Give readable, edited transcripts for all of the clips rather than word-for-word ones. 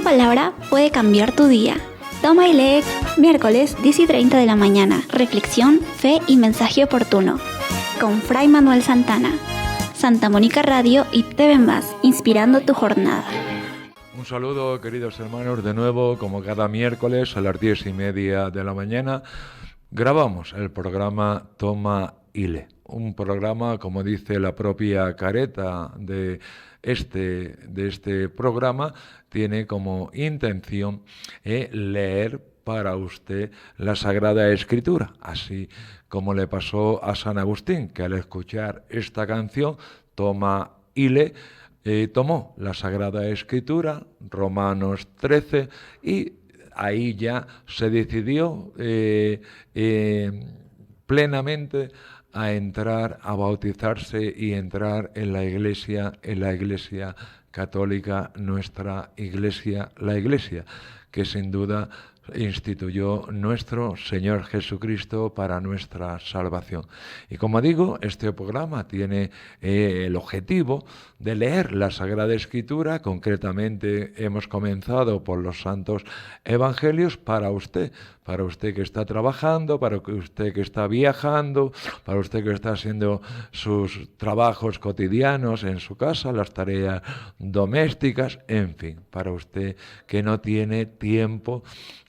palabra puede cambiar tu día. Toma y lee, miércoles 10:30 de la mañana. Reflexión, fe y mensaje oportuno. Con Fray Manuel Santana. Santa Mónica Radio y TV Más, inspirando tu jornada. Un saludo, queridos hermanos, de nuevo, como cada miércoles a las 10:30 de la mañana, grabamos el programa Toma y lee. Un programa, como dice la propia careta de este programa, tiene como intención leer para usted la Sagrada Escritura, así como le pasó a San Agustín, que al escuchar esta canción, Toma y lee, tomó la Sagrada Escritura, Romanos 13, y ahí ya se decidió plenamente a entrar, a bautizarse y entrar en la Iglesia católica, nuestra Iglesia, la Iglesia que sin duda instituyó nuestro Señor Jesucristo para nuestra salvación. Y como digo, este programa tiene el objetivo de leer la Sagrada Escritura. Concretamente hemos comenzado por los Santos Evangelios para usted que está trabajando, para usted que está viajando, para usted que está haciendo sus trabajos cotidianos en su casa, las tareas domésticas, en fin, para usted que no tiene tiempo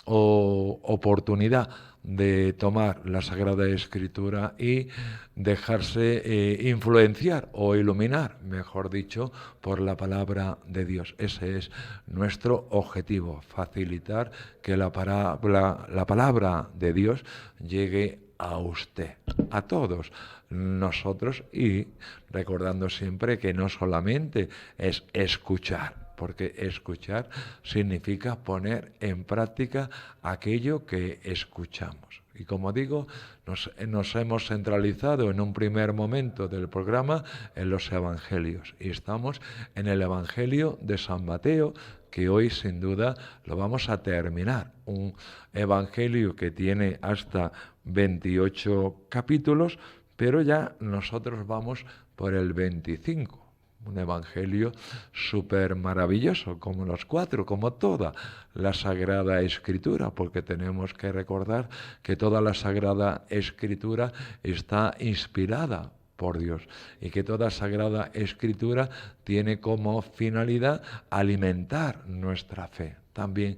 o oportunidad de tomar la Sagrada Escritura y dejarse influenciar o iluminar, mejor dicho, por la palabra de Dios. Ese es nuestro objetivo, facilitar que la palabra de Dios llegue a usted, a todos nosotros, y recordando siempre que no solamente es escuchar, porque escuchar significa poner en práctica aquello que escuchamos. Y como digo, nos hemos centralizado en un primer momento del programa en los Evangelios. Y estamos en el Evangelio de San Mateo, que hoy sin duda lo vamos a terminar. Un Evangelio que tiene hasta 28 capítulos, pero ya nosotros vamos por el 25. Un evangelio súper maravilloso, como los 4, como toda la Sagrada Escritura, porque tenemos que recordar que toda la Sagrada Escritura está inspirada por Dios y que toda Sagrada Escritura tiene como finalidad alimentar nuestra fe. También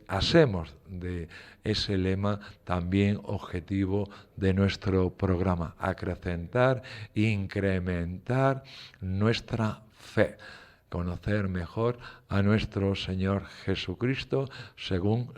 hacemos de ese lema también objetivo de nuestro programa, acrecentar, incrementar nuestra fe, conocer mejor a nuestro Señor Jesucristo según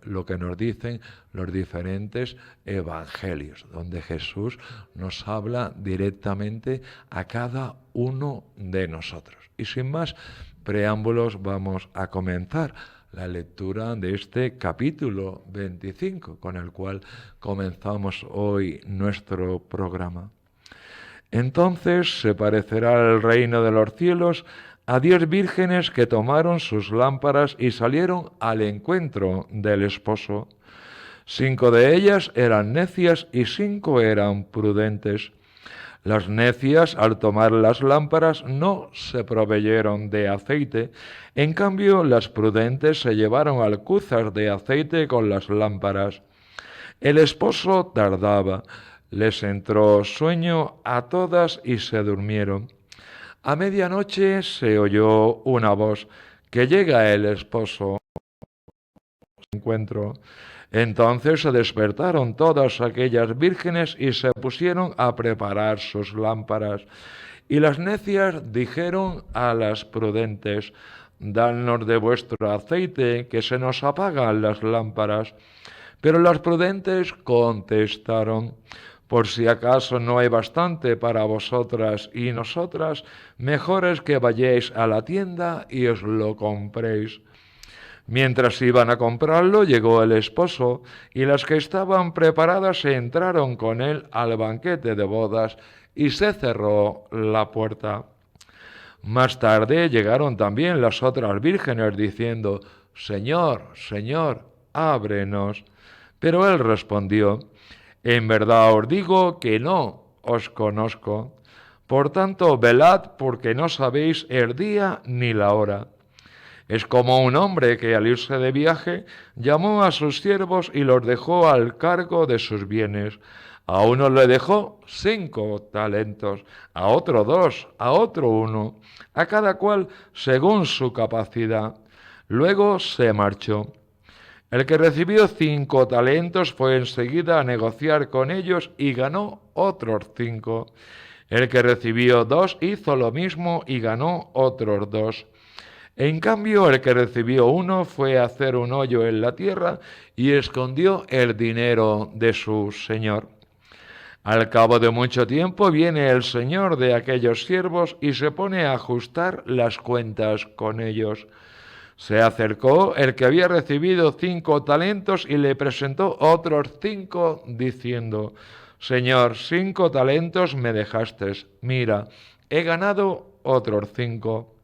lo que nos dicen los diferentes evangelios, donde Jesús nos habla directamente a cada uno de nosotros. Y sin más preámbulos, vamos a comenzar la lectura de este capítulo 25, con el cual comenzamos hoy nuestro programa. Entonces se parecerá el reino de los cielos a 10 vírgenes que tomaron sus lámparas y salieron al encuentro del esposo. 5 de ellas eran necias y 5 eran prudentes. Las necias, al tomar las lámparas, no se proveyeron de aceite. En cambio, las prudentes se llevaron alcuzas de aceite con las lámparas. El esposo tardaba. Les entró sueño a todas y se durmieron. A medianoche se oyó una voz: que llega el esposo. Encuentro. Entonces se despertaron todas aquellas vírgenes y se pusieron a preparar sus lámparas. Y las necias dijeron a las prudentes: danos de vuestro aceite, que se nos apagan las lámparas. Pero las prudentes contestaron: por si acaso no hay bastante para vosotras y nosotras, mejor es que vayáis a la tienda y os lo compréis. Mientras iban a comprarlo, llegó el esposo, y las que estaban preparadas entraron con él al banquete de bodas, y se cerró la puerta. Más tarde llegaron también las otras vírgenes, diciendo: Señor, Señor, ábrenos. Pero él respondió: en verdad os digo que no os conozco. Por tanto, velad, porque no sabéis el día ni la hora. Es como un hombre que al irse de viaje llamó a sus siervos y los dejó al cargo de sus bienes. A uno le dejó 5 talentos, a otro 2, a otro 1, a cada cual según su capacidad. Luego se marchó. El que recibió 5 talentos fue enseguida a negociar con ellos y ganó otros 5. El que recibió 2 hizo lo mismo y ganó otros 2. En cambio, el que recibió 1 fue a hacer un hoyo en la tierra y escondió el dinero de su señor. Al cabo de mucho tiempo viene el señor de aquellos siervos y se pone a ajustar las cuentas con ellos. Se acercó el que había recibido 5 talentos y le presentó otros 5, diciendo: Señor, 5 talentos me dejaste. Mira, he ganado otros 5.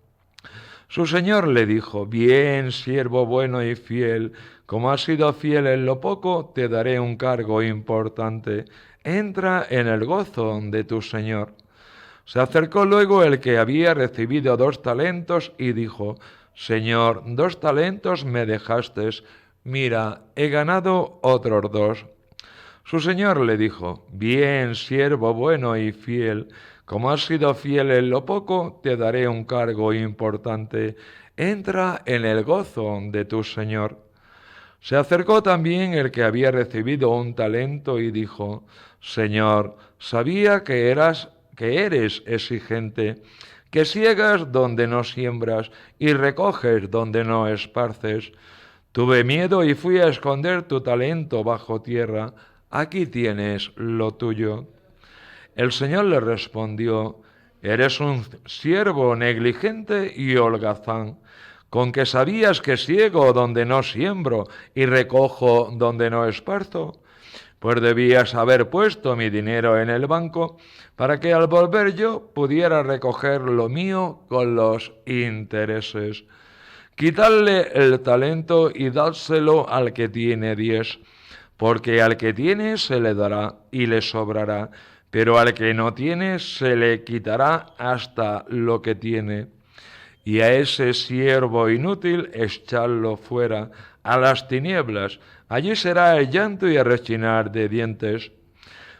Su señor le dijo: Bien, siervo bueno y fiel, como has sido fiel en lo poco, te daré un cargo importante. Entra en el gozo de tu señor. Se acercó luego el que había recibido 2 talentos y dijo: Señor, 2 talentos me dejaste. Mira, he ganado otros 2. Su señor le dijo: Bien, siervo bueno y fiel, como has sido fiel en lo poco, te daré un cargo importante. Entra en el gozo de tu señor. Se acercó también el que había recibido 1 talento y dijo: Señor, sabía que eres exigente, que siegas donde no siembras y recoges donde no esparces. Tuve miedo y fui a esconder tu talento bajo tierra. Aquí tienes lo tuyo. El Señor le respondió: Eres un siervo negligente y holgazán, con que sabías que siego donde no siembro y recojo donde no esparzo. Pues debías haber puesto mi dinero en el banco para que al volver yo pudiera recoger lo mío con los intereses. Quitadle el talento y dádselo al que tiene 10, porque al que tiene se le dará y le sobrará, pero al que no tiene se le quitará hasta lo que tiene. Y a ese siervo inútil echadlo fuera, a las tinieblas. Allí será el llanto y el rechinar de dientes.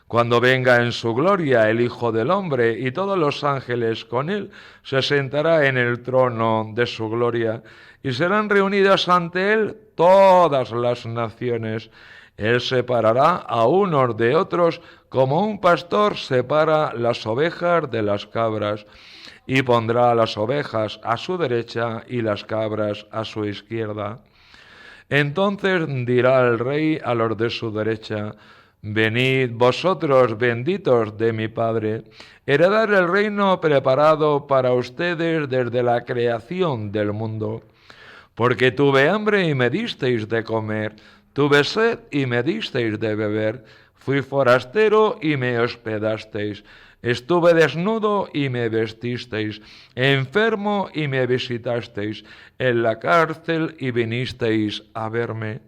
Cuando venga en su gloria el Hijo del Hombre y todos los ángeles con él, se sentará en el trono de su gloria y serán reunidas ante él todas las naciones. Él separará a unos de otros como un pastor separa las ovejas de las cabras, y pondrá las ovejas a su derecha y las cabras a su izquierda. Entonces dirá el rey a los de su derecha: Venid vosotros benditos de mi Padre, heredad el reino preparado para ustedes desde la creación del mundo. Porque tuve hambre y me disteis de comer, tuve sed y me disteis de beber, fui forastero y me hospedasteis, estuve desnudo y me vestisteis, enfermo y me visitasteis, en la cárcel y vinisteis a verme.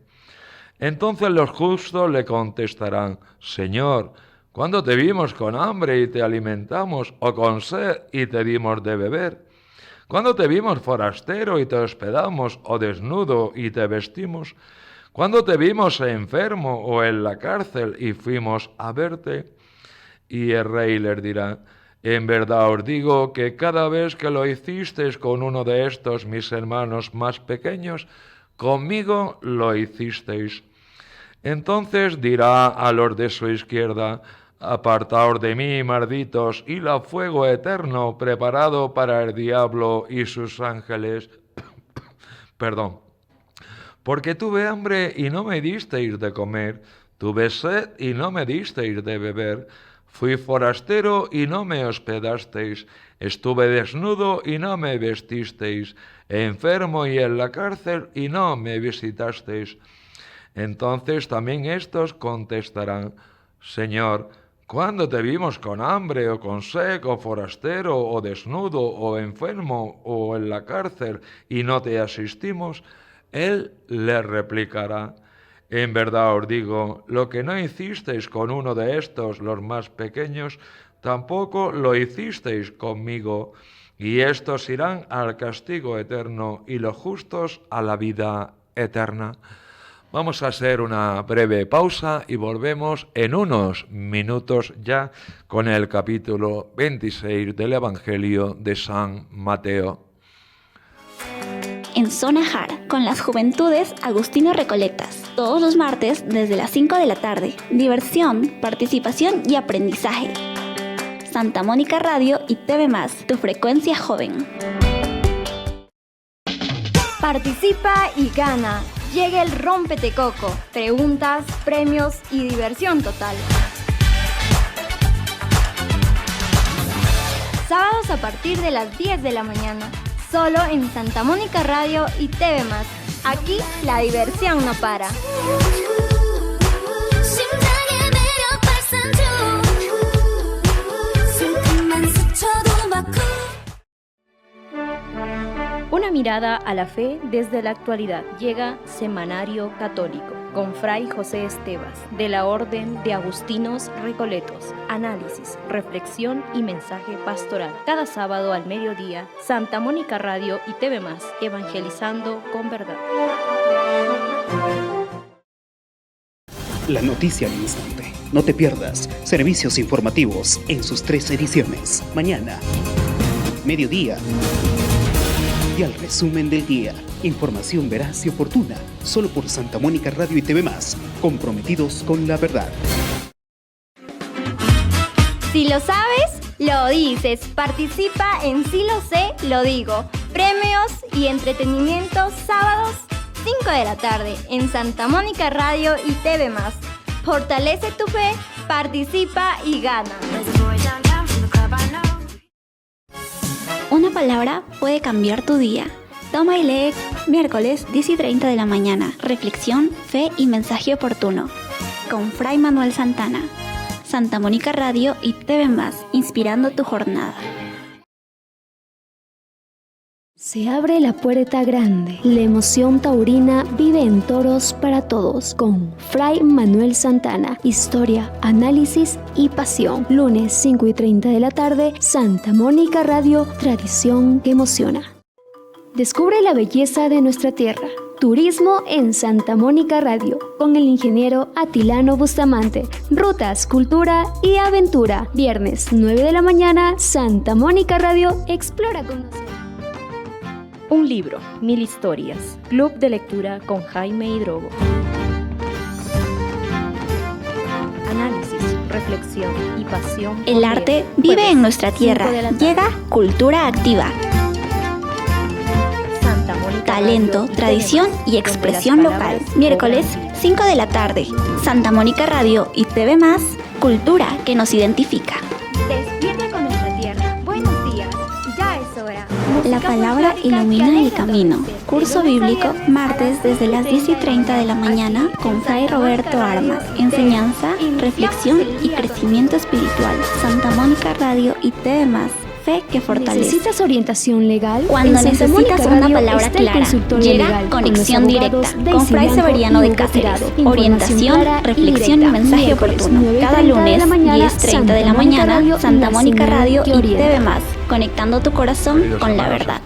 Entonces los justos le contestarán: Señor, ¿cuándo te vimos con hambre y te alimentamos, o con sed y te dimos de beber? ¿Cuándo te vimos forastero y te hospedamos, o desnudo y te vestimos? ¿Cuándo te vimos enfermo o en la cárcel y fuimos a verte? Y el rey les dirá: En verdad os digo que cada vez que lo hicisteis con uno de estos mis hermanos más pequeños, conmigo lo hicisteis. Entonces dirá a los de su izquierda: Apartaos de mí, malditos, id al fuego eterno preparado para el diablo y sus ángeles. Perdón. Porque tuve hambre y no me disteis de comer, tuve sed y no me disteis de beber, fui forastero y no me hospedasteis, estuve desnudo y no me vestisteis, enfermo y en la cárcel y no me visitasteis. Entonces también estos contestarán: Señor, ¿cuándo te vimos con hambre o con sed o forastero o desnudo o enfermo o en la cárcel y no te asistimos? Él le replicará: En verdad os digo, lo que no hicisteis con uno de estos, los más pequeños, tampoco lo hicisteis conmigo. y estos irán al castigo eterno y los justos a la vida eterna. Vamos a hacer una breve pausa y volvemos en unos minutos ya con el capítulo 26 del Evangelio de San Mateo. En Zona JAR, con las juventudes Agustino Recoletas, todos los martes desde las 5 de la tarde. Diversión, participación y aprendizaje. Santa Mónica Radio y TV+, tu frecuencia joven. Participa y gana. Llega el Rómpete Coco. Preguntas, premios y diversión total. Sábados a partir de las 10 de la mañana. Solo en Santa Mónica Radio y TV+. Aquí la diversión no para. Una mirada a la fe desde la actualidad. Llega Semanario Católico con Fray José Estevas, de la Orden de Agustinos Recoletos. Análisis, reflexión y mensaje pastoral. Cada sábado al mediodía, Santa Mónica Radio y TV+, evangelizando con verdad. La noticia al instante. No te pierdas servicios informativos en sus 3 ediciones. Mañana, mediodía y al resumen del día. Información veraz y oportuna, solo por Santa Mónica Radio y TV+, comprometidos con la verdad. Si lo sabes, lo dices. Participa en Si lo sé, lo digo. Premios y entretenimiento sábados 5 de la tarde en Santa Mónica Radio y TV+. Fortalece tu fe, participa y gana. Una palabra puede cambiar tu día. Toma y lee, miércoles 10:30 de la mañana. Reflexión, fe y mensaje oportuno. Con Fray Manuel Santana. Santa Mónica Radio y TV+, inspirando tu jornada. Se abre la puerta grande. La emoción taurina vive en Toros para Todos con Fray Manuel Santana. Historia, análisis y pasión. Lunes 5:30 de la tarde, Santa Mónica Radio, tradición que emociona. Descubre la belleza de nuestra tierra. Turismo en Santa Mónica Radio con el ingeniero Atilano Bustamante. Rutas, cultura y aventura. Viernes 9 de la mañana, Santa Mónica Radio explora con nosotros. Un libro, 1000 historias. Club de lectura con Jaime Hidrogo. Análisis, reflexión y pasión. El arte vive en nuestra tierra. Llega Cultura Activa. Talento, tradición y expresión local. Miércoles 5 de la tarde. Santa Mónica Radio y TV+, cultura que nos identifica. Despierta con nuestra tierra. Buenos días. Ya es hora. La palabra ilumina el camino. Curso bíblico, martes desde las 10:30 de la mañana con Fray Roberto Armas. Enseñanza, reflexión y crecimiento espiritual. Santa Mónica Radio y TV+. Fe que fortalece. ¿Necesitas orientación legal? Cuando necesitas una palabra clara, llega Conexión Directa con Fray Severiano de Cáceres. Orientación, reflexión y mensaje oportuno. Cada lunes, 10:30 de la mañana, Santa Mónica Radio y TV+, conectando tu corazón con la verdad.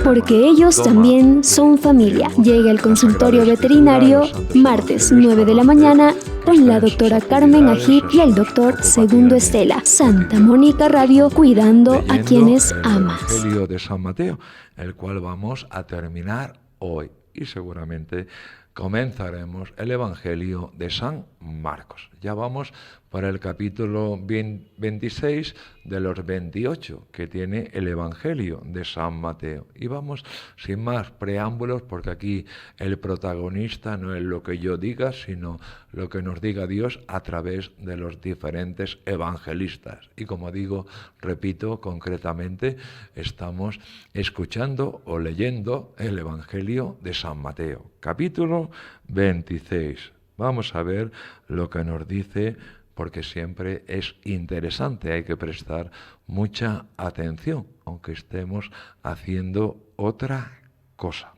Porque ellos también son familia. Llega el consultorio veterinario, martes 9 de la mañana, con la doctora Carmen Ajib y el doctor Segundo Estela. Santa Mónica Radio, cuidando a quienes amas. El Evangelio de San Mateo, el cual vamos a terminar hoy. Y seguramente comenzaremos el Evangelio de San Marcos. Ya vamos para el capítulo 26 de los 28 que tiene el Evangelio de San Mateo. Y vamos sin más preámbulos, porque aquí el protagonista no es lo que yo diga, sino lo que nos diga Dios a través de los diferentes evangelistas. Y como digo, repito, concretamente estamos escuchando o leyendo el Evangelio de San Mateo, capítulo 26. Vamos a ver lo que nos dice, porque siempre es interesante, hay que prestar mucha atención, aunque estemos haciendo otra cosa.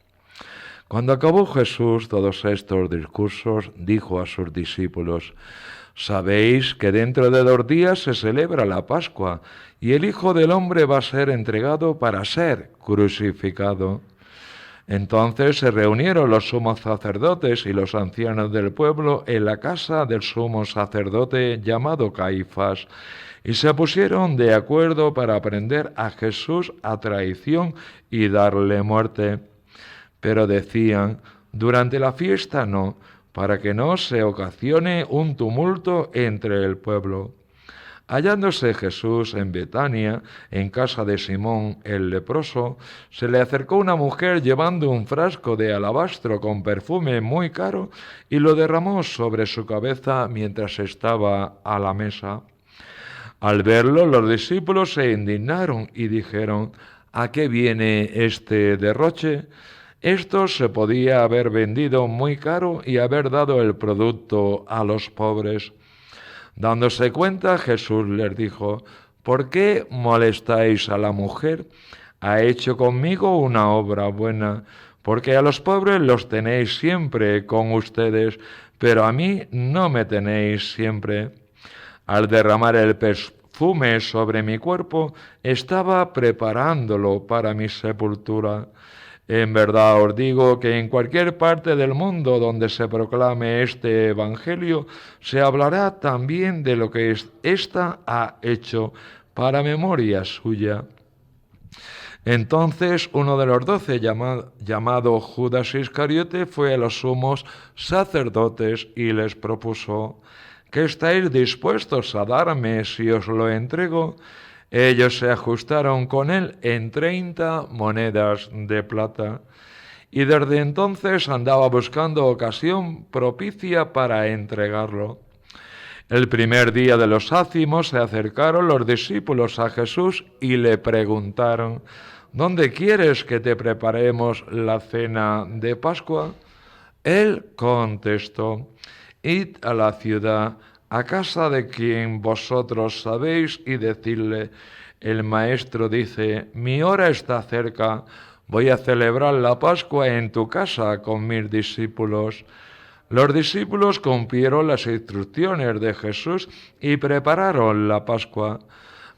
Cuando acabó Jesús todos estos discursos, dijo a sus discípulos: «Sabéis que dentro de 2 días se celebra la Pascua, y el Hijo del Hombre va a ser entregado para ser crucificado». Entonces se reunieron los sumos sacerdotes y los ancianos del pueblo en la casa del sumo sacerdote llamado Caifás, y se pusieron de acuerdo para prender a Jesús a traición y darle muerte. Pero decían: «Durante la fiesta no, para que no se ocasione un tumulto entre el pueblo». Hallándose Jesús en Betania, en casa de Simón el leproso, se le acercó una mujer llevando un frasco de alabastro con perfume muy caro y lo derramó sobre su cabeza mientras estaba a la mesa. Al verlo, los discípulos se indignaron y dijeron: «¿A qué viene este derroche? Esto se podía haber vendido muy caro y haber dado el producto a los pobres». Dándose cuenta, Jesús les dijo: «¿Por qué molestáis a la mujer? Ha hecho conmigo una obra buena, porque a los pobres los tenéis siempre con ustedes, pero a mí no me tenéis siempre». Al derramar el perfume sobre mi cuerpo, estaba preparándolo para mi sepultura. En verdad os digo que en cualquier parte del mundo donde se proclame este evangelio, se hablará también de lo que ésta ha hecho para memoria suya. Entonces uno de los 12, llamado Judas Iscariote, fue a los sumos sacerdotes y les propuso: «¿Qué estáis dispuestos a darme si os lo entrego?». Ellos se ajustaron con él en 30 monedas de plata, y desde entonces andaba buscando ocasión propicia para entregarlo. El primer día de los ácimos se acercaron los discípulos a Jesús y le preguntaron: «¿Dónde quieres que te preparemos la cena de Pascua?». Él contestó: «Id a la ciudad, a casa de quien vosotros sabéis, y decidle: el Maestro dice, mi hora está cerca, voy a celebrar la Pascua en tu casa con mis discípulos». Los discípulos cumplieron las instrucciones de Jesús y prepararon la Pascua.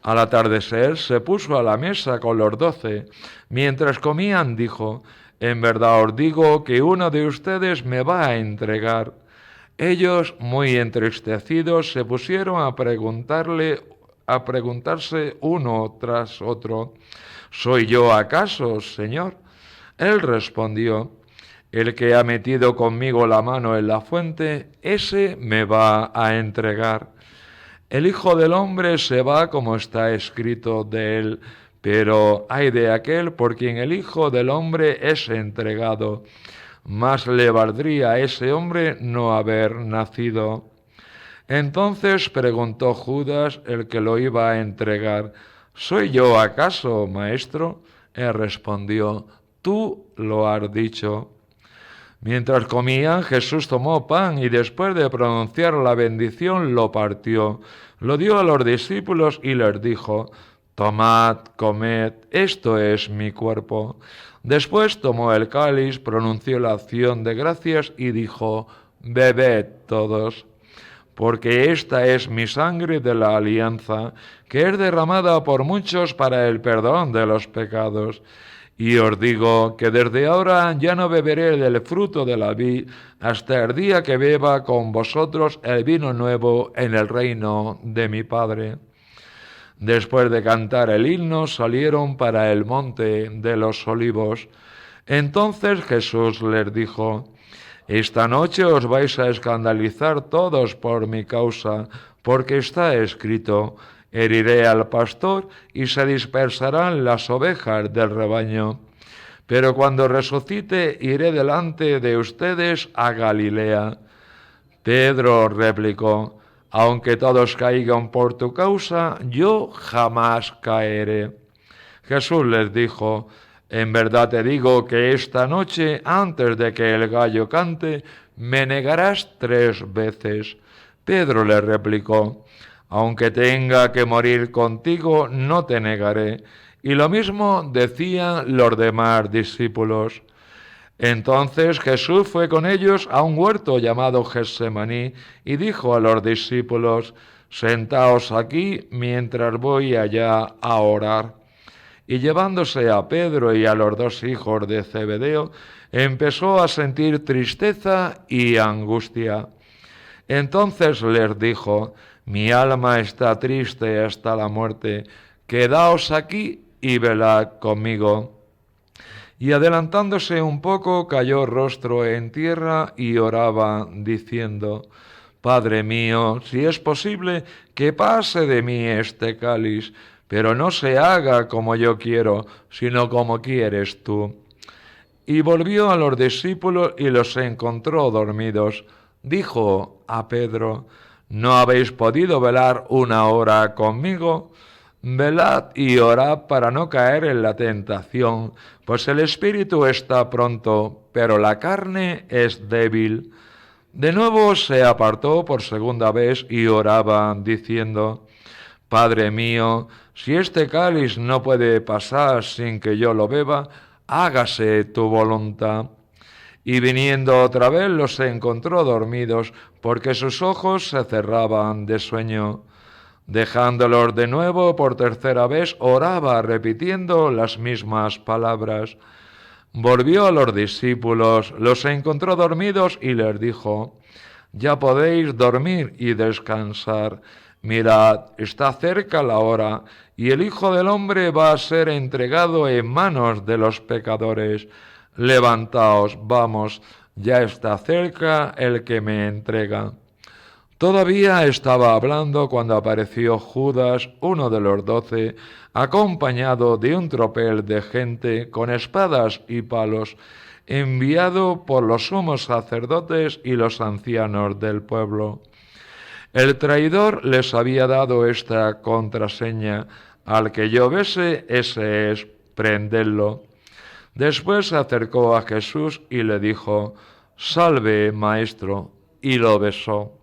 Al atardecer se puso a la mesa con los 12. Mientras comían dijo: «En verdad os digo que uno de ustedes me va a entregar». Ellos, muy entristecidos, se pusieron a preguntarse uno tras otro: «¿Soy yo acaso, Señor?». Él respondió: «El que ha metido conmigo la mano en la fuente, ese me va a entregar. El Hijo del Hombre se va como está escrito de él, pero ay de aquel por quien el Hijo del Hombre es entregado. Más le valdría a ese hombre no haber nacido». Entonces preguntó Judas, el que lo iba a entregar: «¿Soy yo acaso, Maestro?». Él respondió: «Tú lo has dicho». Mientras comían, Jesús tomó pan y después de pronunciar la bendición lo partió, lo dio a los discípulos y les dijo: «Tomad, comed, esto es mi cuerpo». Después tomó el cáliz, pronunció la acción de gracias y dijo: «Bebed todos, porque esta es mi sangre de la alianza, que es derramada por muchos para el perdón de los pecados. Y os digo que desde ahora ya no beberé del fruto de la vid hasta el día que beba con vosotros el vino nuevo en el reino de mi Padre». Después de cantar el himno, salieron para el monte de los olivos. Entonces Jesús les dijo: «Esta noche os vais a escandalizar todos por mi causa, porque está escrito: heriré al pastor y se dispersarán las ovejas del rebaño. Pero cuando resucite, iré delante de ustedes a Galilea». Pedro replicó: «Aunque todos caigan por tu causa, yo jamás caeré». Jesús les dijo: «En verdad te digo que esta noche, antes de que el gallo cante, me negarás 3 veces». Pedro le replicó: «Aunque tenga que morir contigo, no te negaré». Y lo mismo decían los demás discípulos. Entonces Jesús fue con ellos a un huerto llamado Getsemaní y dijo a los discípulos: «Sentaos aquí mientras voy allá a orar». Y llevándose a Pedro y a los 2 hijos de Zebedeo, empezó a sentir tristeza y angustia. Entonces les dijo: «Mi alma está triste hasta la muerte, quedaos aquí y velad conmigo». Y adelantándose un poco, cayó rostro en tierra y oraba, diciendo: «Padre mío, si es posible, que pase de mí este cáliz, pero no se haga como yo quiero, sino como quieres tú». Y volvió a los discípulos y los encontró dormidos. Dijo a Pedro: «¿No habéis podido velar 1 hora conmigo? Velad y orad para no caer en la tentación, pues el espíritu está pronto, pero la carne es débil». De nuevo se apartó por 2ª vez y oraba, diciendo: «Padre mío, si este cáliz no puede pasar sin que yo lo beba, hágase tu voluntad». Y viniendo otra vez los encontró dormidos, porque sus ojos se cerraban de sueño. Dejándolos de nuevo por 3ª vez, oraba repitiendo las mismas palabras. Volvió a los discípulos, los encontró dormidos y les dijo: «Ya podéis dormir y descansar. Mirad, está cerca la hora, y el Hijo del Hombre va a ser entregado en manos de los pecadores. Levantaos, vamos, ya está cerca el que me entrega». Todavía estaba hablando cuando apareció Judas, uno de los 12, acompañado de un tropel de gente con espadas y palos, enviado por los sumos sacerdotes y los ancianos del pueblo. El traidor les había dado esta contraseña: «Al que yo bese, ese es, prendedlo». Después se acercó a Jesús y le dijo: «Salve, maestro», y lo besó.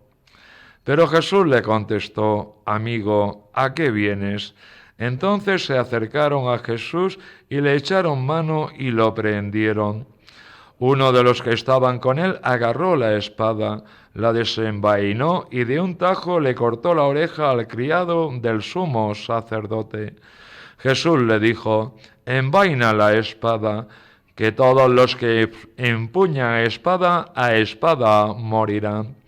Pero Jesús le contestó: «Amigo, ¿a qué vienes?». Entonces se acercaron a Jesús y le echaron mano y lo prendieron. Uno de los que estaban con él agarró la espada, la desenvainó y de un tajo le cortó la oreja al criado del sumo sacerdote. Jesús le dijo: «Envaina la espada, que todos los que empuñan espada, a espada morirán.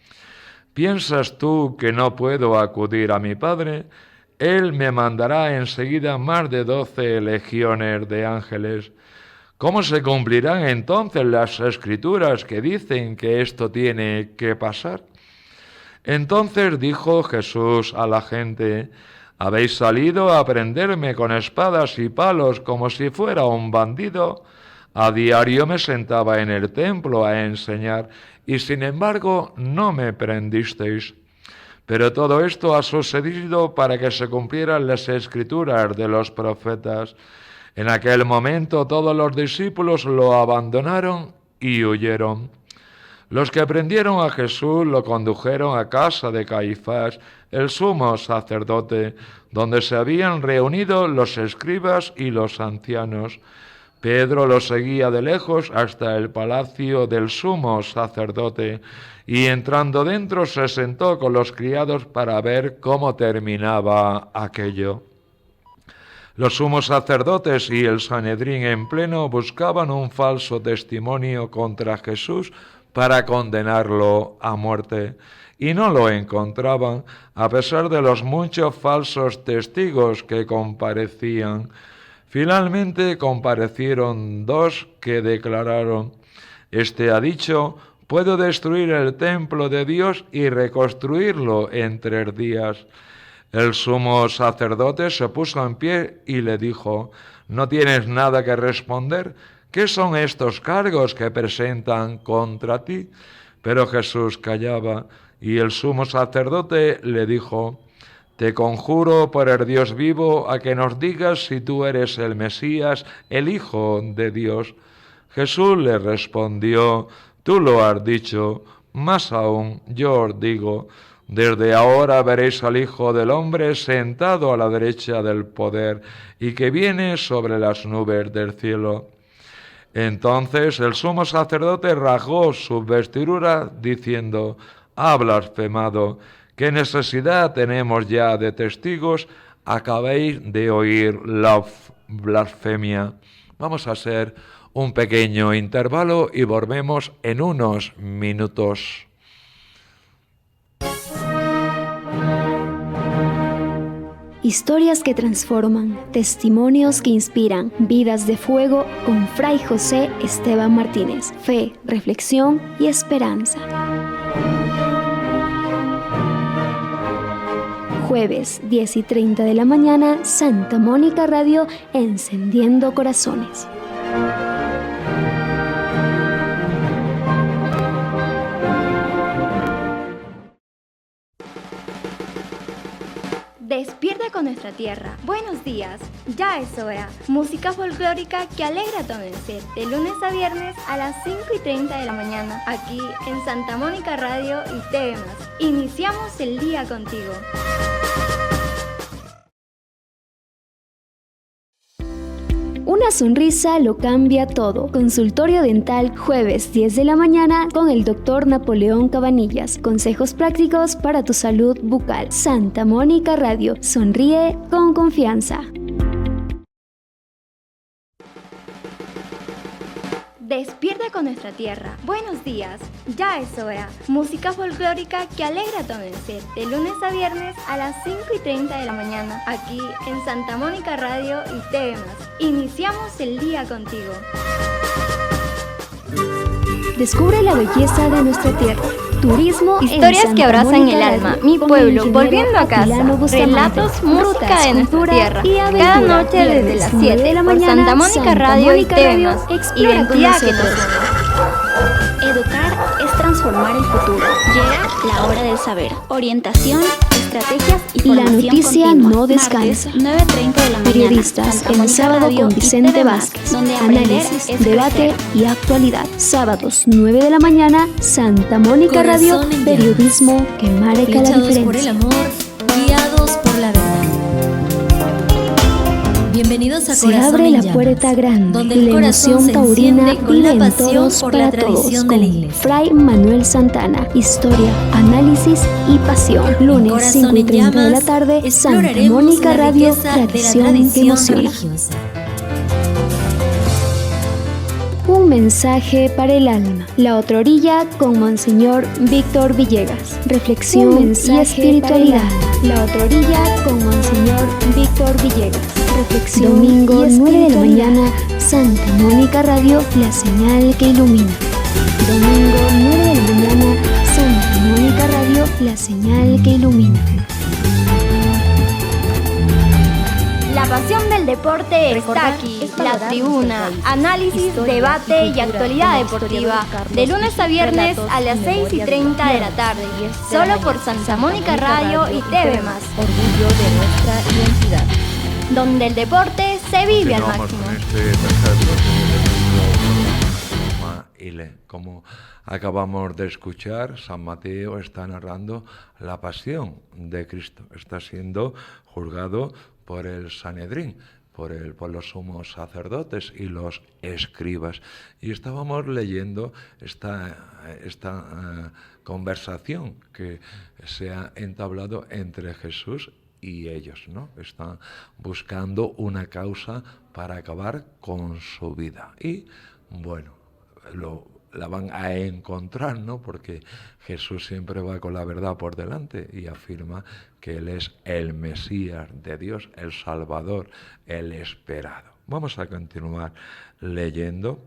¿Piensas tú que no puedo acudir a mi Padre? Él me mandará enseguida más de 12 legiones de ángeles. ¿Cómo se cumplirán entonces las Escrituras que dicen que esto tiene que pasar?». Entonces dijo Jesús a la gente: «¿Habéis salido a prenderme con espadas y palos como si fuera un bandido? A diario me sentaba en el templo a enseñar, y sin embargo no me prendisteis. Pero todo esto ha sucedido para que se cumplieran las Escrituras de los profetas». En aquel momento todos los discípulos lo abandonaron y huyeron. Los que prendieron a Jesús lo condujeron a casa de Caifás, el sumo sacerdote, donde se habían reunido los escribas y los ancianos. Pedro lo seguía de lejos hasta el palacio del sumo sacerdote, y entrando dentro se sentó con los criados para ver cómo terminaba aquello. Los sumos sacerdotes y el Sanedrín en pleno buscaban un falso testimonio contra Jesús para condenarlo a muerte, y no lo encontraban, a pesar de los muchos falsos testigos que comparecían. Finalmente comparecieron 2 que declararon: «Este ha dicho: puedo destruir el templo de Dios y reconstruirlo en 3 días». El sumo sacerdote se puso en pie y le dijo: «¿No tienes nada que responder? ¿Qué son estos cargos que presentan contra ti?». Pero Jesús callaba, y el sumo sacerdote le dijo: «Te conjuro por el Dios vivo a que nos digas si tú eres el Mesías, el Hijo de Dios». Jesús le respondió: «Tú lo has dicho. Más aún, yo os digo, desde ahora veréis al Hijo del Hombre sentado a la derecha del poder y que viene sobre las nubes del cielo». Entonces el sumo sacerdote rasgó sus vestiduras diciendo: ha blasfemado, ¿qué necesidad tenemos ya de testigos? Acabéis de oír la blasfemia. Vamos a hacer un pequeño intervalo y volvemos en unos minutos. Historias que transforman, testimonios que inspiran, vidas de fuego con Fray José Esteban Martínez. Fe, reflexión y esperanza. Jueves, 10:30 de la mañana, Santa Mónica Radio, encendiendo corazones. Despierta con nuestra tierra. Buenos días, ya es hora. Música folclórica que alegra tu amanecer, de lunes a viernes a las 5:30 de la mañana, aquí en Santa Mónica Radio y TV+. Iniciamos el día contigo. Una sonrisa lo cambia todo. Consultorio dental, jueves 10 de la mañana con el Dr. Napoleón Cabanillas. Consejos prácticos para tu salud bucal. Santa Mónica Radio. Sonríe con confianza. Despierta con nuestra tierra. Buenos días, ya es hora. Música folclórica que alegra tu amanecer, de lunes a viernes a las 5:30 de la mañana, aquí en Santa Mónica Radio y TV+. Iniciamos el día contigo. Descubre la belleza de nuestra tierra. Turismo, historias que abrazan el alma, mi pueblo, volviendo a casa. Relatos, música de nuestra tierra. Cada noche desde las 7 de la mañana, por Santa Mónica Radio y TV+. Identidad que nos une. Educar es transformar el futuro. Llega la hora del saber. Orientación, estrategias y La formación noticia continua. no descansa. Martes, 9:30 de la mañana. Periodistas Santa en Mónica sábado Radio con y Vicente TV+, Vázquez. donde aprender Análisis, es debate crecer. y actualidad. Sábados 9 de la mañana, Santa Mónica Radio, Corazón en periodismo que marca la Flechados por el diferencia. amor, guiados por la verdad. Bienvenidos a Se Corazón abre en la Llamas, puerta grande donde y el la corazón emoción se taurina enciende con vive la en pasión todos por para la todos tradición de la con iglesia. Fray Manuel Santana. Historia, análisis y pasión. Lunes Corazón 5:30 en de la Llamas, tarde, Santa exploraremos Mónica la Radio, riqueza de la tradición que tradición emociona. religiosa. Un mensaje para el alma. La otra orilla con Monseñor Víctor Villegas. Reflexión y espiritualidad. La otra orilla con Monseñor Víctor Villegas. Reflexión. Domingo 9 de la mañana, Santa Mónica Radio, la señal que ilumina. Domingo 9 de la mañana, Santa Mónica Radio, la señal que ilumina. La pasión del deporte está Recordar aquí. es La valorar tribuna, nuestro país. análisis, Historia debate y y cultura, actualidad como deportiva, historiador Carlos de lunes a viernes Relatos a las y memorias 6:30 de la de tarde, este solo año, por Santa Mónica Radio y TV+, Orgullo de nuestra identidad. donde el deporte se vive al Continuamos máximo. con este tercer bloque de nuestro programa como acabamos de escuchar, San Mateo está narrando la pasión de Cristo. Está siendo juzgado por el Sanedrín, por los sumos sacerdotes y los escribas. Y estábamos leyendo esta conversación que se ha entablado entre Jesús y ellos, ¿no? Están buscando una causa para acabar con su vida. Y, bueno, la van a encontrar, ¿no? Porque Jesús siempre va con la verdad por delante y afirma que Él es el Mesías de Dios, el Salvador, el esperado. Vamos a continuar leyendo.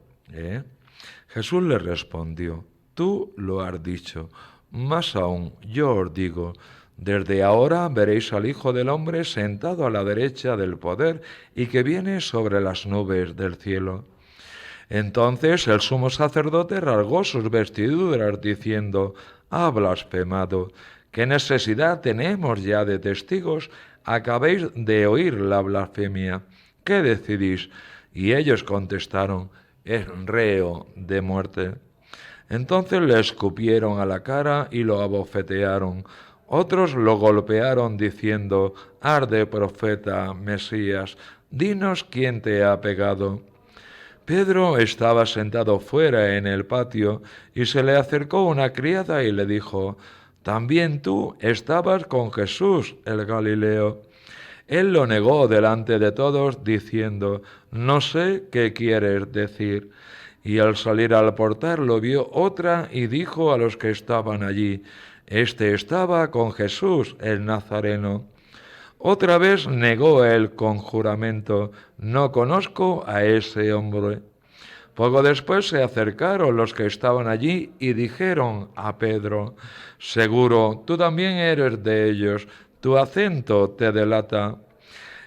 Jesús le respondió: tú lo has dicho, más aún, yo os digo, desde ahora veréis al Hijo del Hombre sentado a la derecha del poder y que viene sobre las nubes del cielo. Entonces el sumo sacerdote rasgó sus vestiduras diciendo: ha blasfemado, ¿qué necesidad tenemos ya de testigos? Acabéis de oír la blasfemia. ¿Qué decidís? Y ellos contestaron: es reo de muerte. Entonces le escupieron a la cara y lo abofetearon. Otros lo golpearon diciendo: arde, profeta, Mesías, dinos quién te ha pegado. Pedro estaba sentado fuera en el patio y se le acercó una criada y le dijo: «También tú estabas con Jesús, el Galileo». Él lo negó delante de todos, diciendo: «No sé qué quieres decir». Y al salir al portal lo vio otra y dijo a los que estaban allí: «Este estaba con Jesús, el Nazareno». Otra vez negó él con juramento: «No conozco a ese hombre». Poco después se acercaron los que estaban allí y dijeron a Pedro: «Seguro, tú también eres de ellos, tu acento te delata».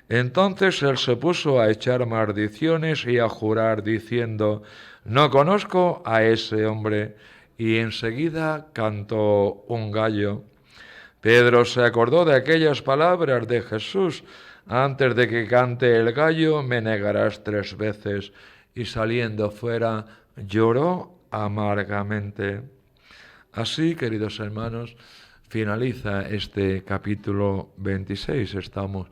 Entonces él se puso a echar maldiciones y a jurar, diciendo: «No conozco a ese hombre». Y enseguida cantó un gallo. Pedro se acordó de aquellas palabras de Jesús: «Antes de que cante el gallo, me negarás 3 veces». Y saliendo fuera, lloró amargamente. Así, queridos hermanos, finaliza este capítulo 26. Estamos,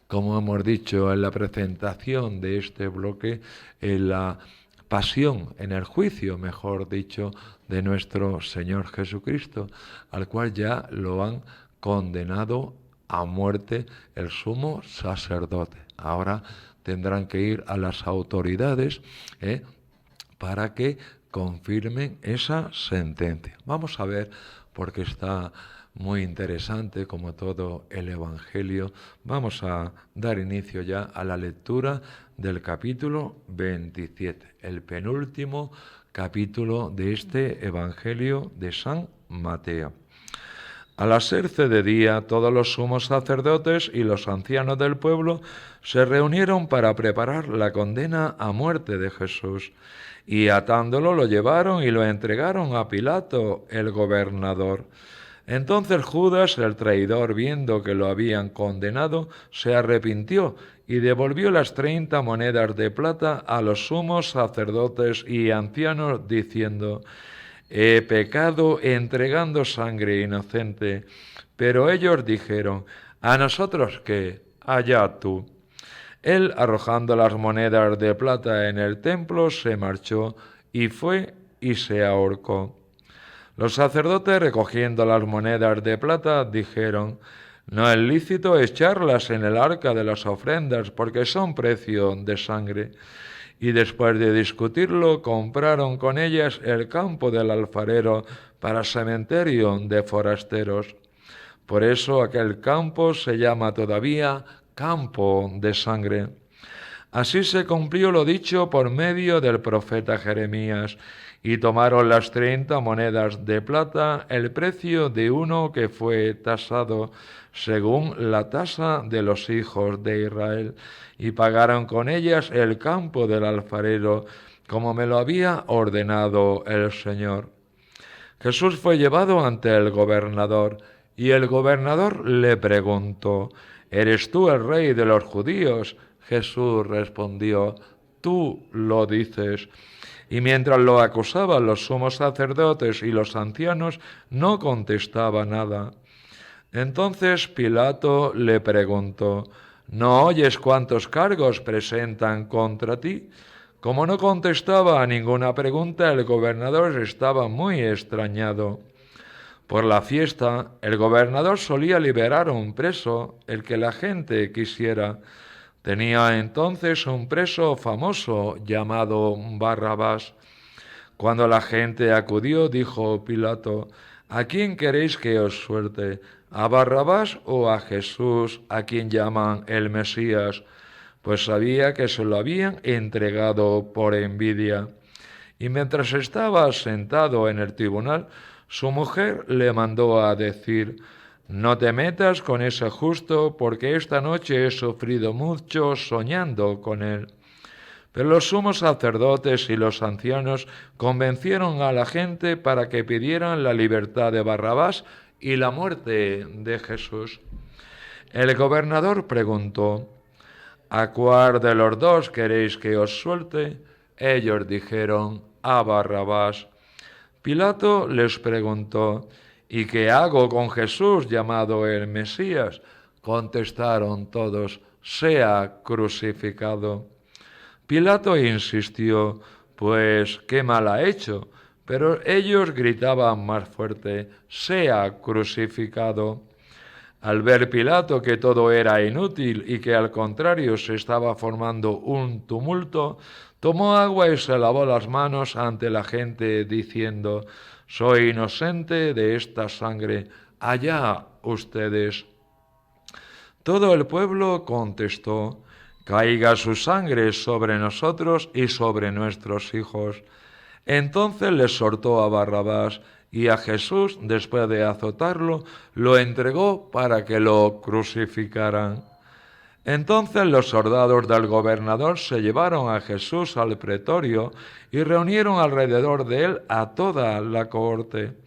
como hemos dicho, en la presentación de este bloque, en la pasión, en el juicio, mejor dicho, de nuestro Señor Jesucristo, al cual ya lo han condenado a muerte el sumo sacerdote. Ahora tendrán que ir a las autoridades para que confirmen esa sentencia. Vamos a ver, porque está muy interesante, como todo el Evangelio. Vamos a dar inicio ya a la lectura del capítulo 27, el penúltimo capítulo de este Evangelio de San Mateo. Al hacerse de día, todos los sumos sacerdotes y los ancianos del pueblo se reunieron para preparar la condena a muerte de Jesús, y atándolo lo llevaron y lo entregaron a Pilato, el gobernador. Entonces Judas, el traidor, viendo que lo habían condenado, se arrepintió y devolvió las 30 monedas de plata a los sumos sacerdotes y ancianos, diciendo: «He pecado entregando sangre inocente». Pero ellos dijeron: «¿A nosotros qué? Allá tú». Él, arrojando las monedas de plata en el templo, se marchó y fue y se ahorcó. Los sacerdotes, recogiendo las monedas de plata, dijeron: «No es lícito echarlas en el arca de las ofrendas, porque son precio de sangre». Y después de discutirlo, compraron con ellas el campo del alfarero para cementerio de forasteros. Por eso aquel campo se llama todavía campo de sangre. Así se cumplió lo dicho por medio del profeta Jeremías, y tomaron las 30 monedas de plata, el precio de uno que fue tasado según la tasa de los hijos de Israel, y pagaron con ellas el campo del alfarero, como me lo había ordenado el Señor. Jesús fue llevado ante el gobernador, y el gobernador le preguntó: «¿Eres tú el rey de los judíos?». Jesús respondió: «Tú lo dices». Y mientras lo acusaban los sumos sacerdotes y los ancianos, no contestaba nada. Entonces Pilato le preguntó: «¿No oyes cuántos cargos presentan contra ti?». Como no contestaba a ninguna pregunta, el gobernador estaba muy extrañado. Por la fiesta, el gobernador solía liberar a un preso, el que la gente quisiera. Tenía entonces un preso famoso llamado Barrabás. Cuando la gente acudió, dijo Pilato: «¿A quién queréis que os suelte? ¿A Barrabás o a Jesús, a quien llaman el Mesías?». Pues sabía que se lo habían entregado por envidia. Y mientras estaba sentado en el tribunal, su mujer le mandó a decir: «No te metas con ese justo, porque esta noche he sufrido mucho soñando con él». Pero los sumos sacerdotes y los ancianos convencieron a la gente para que pidieran la libertad de Barrabás y la muerte de Jesús. El gobernador preguntó: «¿A cuál de los dos queréis que os suelte?». Ellos dijeron: «A Barrabás». Pilato les preguntó: «¿Y qué hago con Jesús llamado el Mesías?». Contestaron todos: «Sea crucificado». Pilato insistió, pues qué mal ha hecho, pero ellos gritaban más fuerte, sea crucificado. Al ver Pilato que todo era inútil y que al contrario se estaba formando un tumulto, tomó agua y se lavó las manos ante la gente diciendo, soy inocente de esta sangre, allá ustedes. Todo el pueblo contestó, caiga su sangre sobre nosotros y sobre nuestros hijos. Entonces les soltó a Barrabás y a Jesús, después de azotarlo, lo entregó para que lo crucificaran. Entonces los soldados del gobernador se llevaron a Jesús al pretorio y reunieron alrededor de él a toda la cohorte.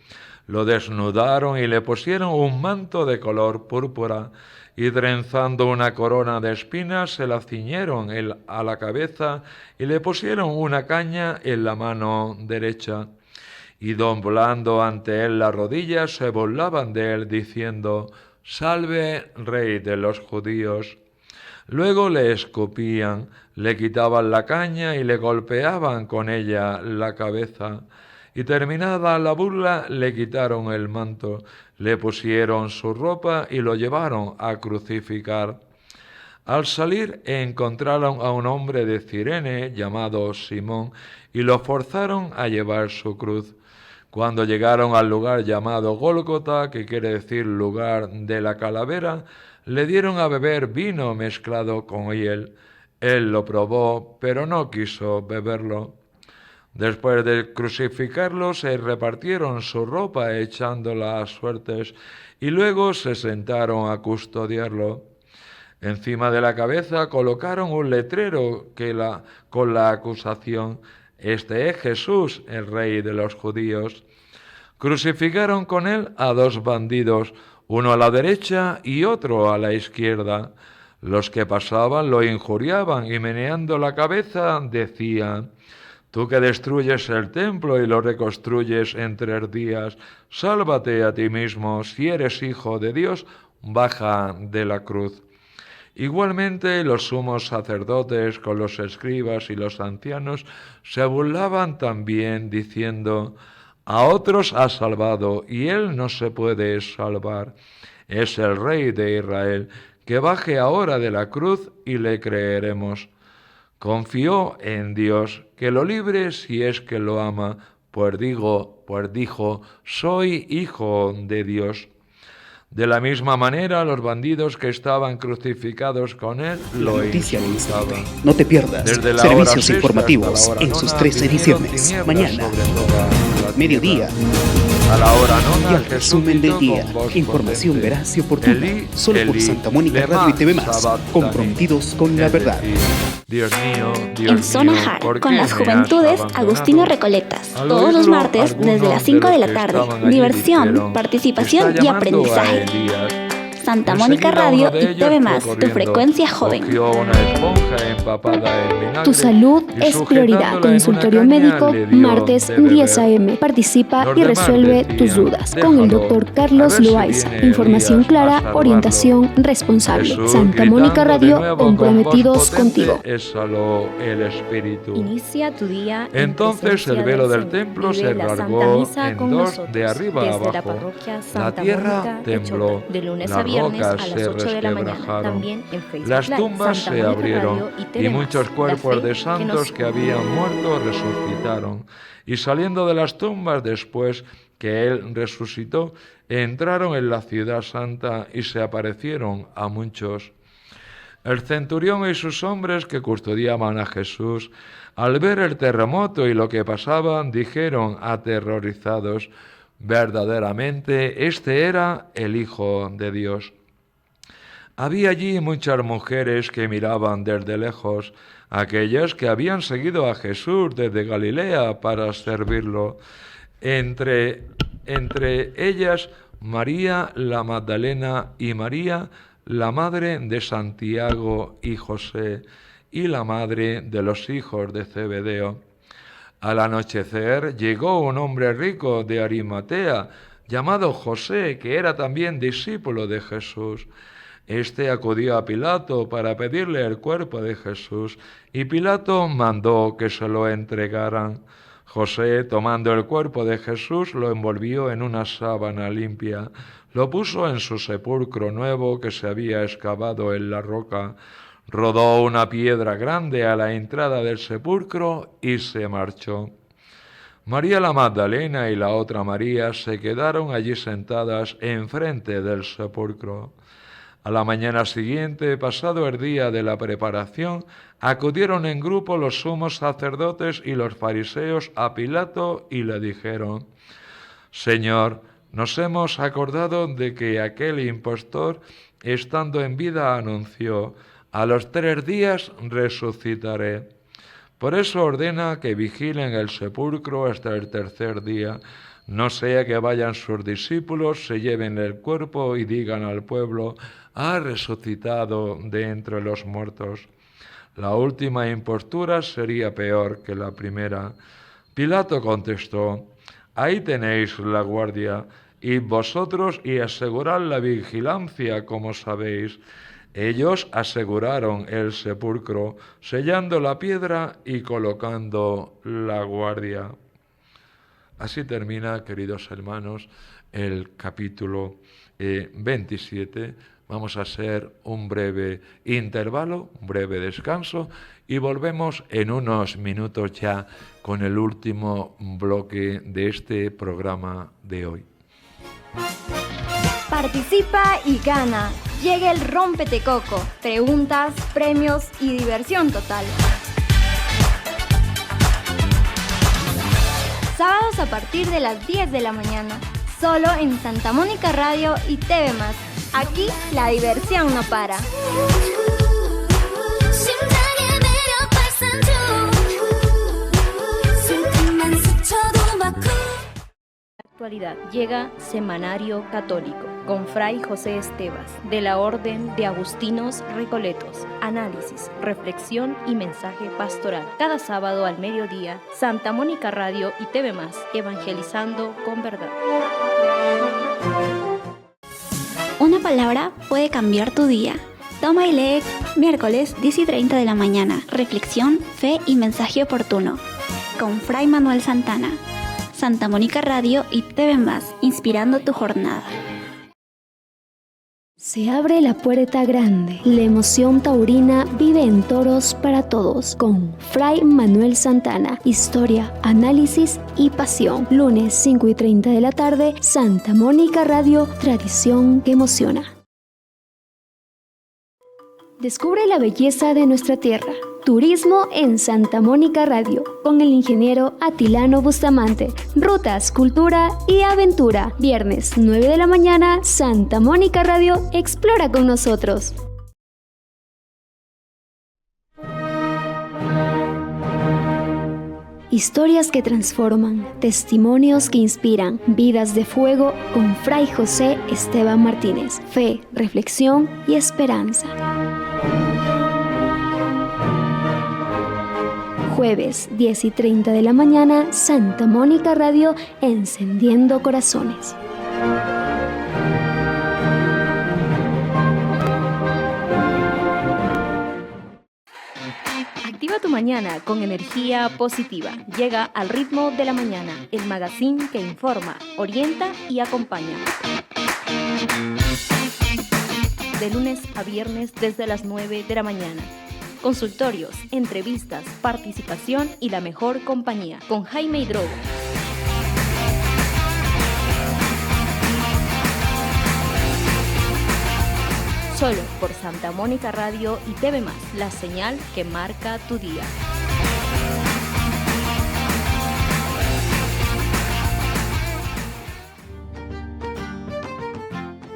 Lo desnudaron y le pusieron un manto de color púrpura y trenzando una corona de espinas se la ciñeron a la cabeza y le pusieron una caña en la mano derecha. Y doblando ante él las rodillas se burlaban de él diciendo, salve, rey de los judíos. Luego le escupían, le quitaban la caña y le golpeaban con ella la cabeza. Y terminada la burla, le quitaron el manto, le pusieron su ropa y lo llevaron a crucificar. Al salir encontraron a un hombre de Cirene llamado Simón y lo forzaron a llevar su cruz. Cuando llegaron al lugar llamado Gólgota, que quiere decir lugar de la calavera, le dieron a beber vino mezclado con hiel. Él lo probó, pero no quiso beberlo. Después de crucificarlo, se repartieron su ropa echándola a suertes y luego se sentaron a custodiarlo. Encima de la cabeza colocaron un letrero con la acusación, este es Jesús, el rey de los judíos. Crucificaron con él a dos bandidos, uno a la derecha y otro a la izquierda. Los que pasaban lo injuriaban y meneando la cabeza decían, tú que destruyes el templo y lo reconstruyes en 3 días, sálvate a ti mismo, si eres hijo de Dios, baja de la cruz. Igualmente los sumos sacerdotes con los escribas y los ancianos se burlaban también diciendo, a otros ha salvado y él no se puede salvar. Es el rey de Israel, que baje ahora de la cruz y le creeremos. Confió en Dios, que lo libre si es que lo ama, pues dijo, soy hijo de Dios. De la misma manera, los bandidos que estaban crucificados con él lo insultaban. No te pierdas Desde la servicios hora sexta informativos hasta la hora en sus nona 3 vinieron ediciones. tinieblas Mañana, sobre toda la mediodía tierra. A la hora nona, y al resumen del día. con voz Información potente. veraz y oportuna. Elí, Solo por Elí, Santa Mónica lema Radio y TV Más. sabachthani. Comprometidos con la Es verdad. decir, Dios mío, Dios En Zona mío, Jar, ¿por con qué las me has juventudes abandonado? Agustino Recoletas, Al todos los oírlo, martes desde algunos las 5 de de los la que tarde. estaban allí Diversión, dijeron, participación "Está y llamando a aprendizaje. Elías". Santa Mónica Enseguida Radio uno de y ellos TV fue Más, tu corriendo, frecuencia joven. cogió una esponja empapada en vinagre Tu salud y es prioridad. sujetándola en una Consultorio caña médico, le dio martes de beber. 10 a.m. Participa Los y demás resuelve decían, tus dudas con el "Déjalo, doctor a Carlos ver si Loaiza. viene Información Elías a clara, salvarlo". orientación responsable. Jesús, Santa Mónica gritando de Radio, nuevo con comprometidos voz potente, contigo. exhaló el espíritu. Inicia tu día en Entonces presencia el velo del Señor. templo Vive se la Santa rasgó Misa en con 2 nosotros, de arriba desde a la abajo. parroquia La Santa tierra Mónica de tembló, Chota, de lunes a las viernes a rocas las se 8 de la mañana. resquebrajaron, También en Facebook las Live, tumbas Santa se Mónica abrieron Radio y y TV Más. muchos La cuerpos fe de que santos nos que habían muerto resucitaron. Y saliendo de las tumbas después que él resucitó, entraron en la ciudad santa y se aparecieron a muchos. El centurión y sus hombres que custodiaban a Jesús, al ver el terremoto y lo que pasaba, dijeron aterrorizados, verdaderamente este era el Hijo de Dios. Había allí muchas mujeres que miraban desde lejos, aquellas que habían seguido a Jesús desde Galilea para servirlo. Entre ellas María la Magdalena y María, la madre de Santiago y José, y la madre de los hijos de Zebedeo. Al anochecer llegó un hombre rico de Arimatea, llamado José, que era también discípulo de Jesús. Este acudió a Pilato para pedirle el cuerpo de Jesús, y Pilato mandó que se lo entregaran. José, tomando el cuerpo de Jesús, lo envolvió en una sábana limpia, lo puso en su sepulcro nuevo que se había excavado en la roca, rodó una piedra grande a la entrada del sepulcro y se marchó. María la Magdalena y la otra María se quedaron allí sentadas enfrente del sepulcro. A la mañana siguiente, pasado el día de la preparación, acudieron en grupo los sumos sacerdotes y los fariseos a Pilato y le dijeron: Señor, nos hemos acordado de que aquel impostor, estando en vida, anunció: a los 3 días resucitaré. Por eso ordena que vigilen el sepulcro hasta el 3er día, no sea que vayan sus discípulos, se lleven el cuerpo y digan al pueblo: ha resucitado de entre los muertos. La última impostura sería peor que la primera. Pilato contestó: ahí tenéis la guardia, y vosotros y asegurad la vigilancia, como sabéis. Ellos aseguraron el sepulcro, sellando la piedra y colocando la guardia. Así termina, queridos hermanos, el capítulo 27. Vamos a hacer un breve intervalo, un breve descanso, y volvemos en unos minutos ya con el último bloque de este programa de hoy. Participa y gana. Llega el Rómpete Coco. Preguntas, premios y diversión total. Sábados a partir de las 10 de la mañana. Solo en Santa Mónica Radio y TV+. Aquí la diversión no para. Actualidad. Llega Semanario Católico con Fray José Estevas de la Orden de Agustinos Recoletos. Análisis, reflexión y mensaje pastoral. Cada sábado al mediodía, Santa Mónica Radio y TV+, evangelizando con verdad. Una palabra puede cambiar tu día. Toma y lee. Miércoles 10:30 de la mañana. Reflexión, fe y mensaje oportuno. Con Fray Manuel Santana. Santa Mónica Radio y TV+, inspirando tu jornada. Se abre la puerta grande. La emoción taurina vive en Toros para Todos con Fray Manuel Santana. Historia, análisis y pasión. Lunes 5:30 de la tarde, Santa Mónica Radio, tradición que emociona. Descubre la belleza de nuestra tierra. Turismo en Santa Mónica Radio, con el ingeniero Atilano Bustamante. Rutas, cultura y aventura. Viernes 9 de la mañana, Santa Mónica Radio, explora con nosotros. Historias que transforman, testimonios que inspiran, vidas de fuego con Fray José Esteban Martínez. Fe, reflexión y esperanza. Jueves 10:30 de la mañana, Santa Mónica Radio, encendiendo corazones. Activa tu mañana con energía positiva. Llega al ritmo de la mañana, el magazine que informa, orienta y acompaña. De lunes a viernes desde las 9 de la mañana. Consultorios, entrevistas, participación y la mejor compañía con Jaime Hidrogo. Solo por Santa Mónica Radio y TV+, la señal que marca tu día.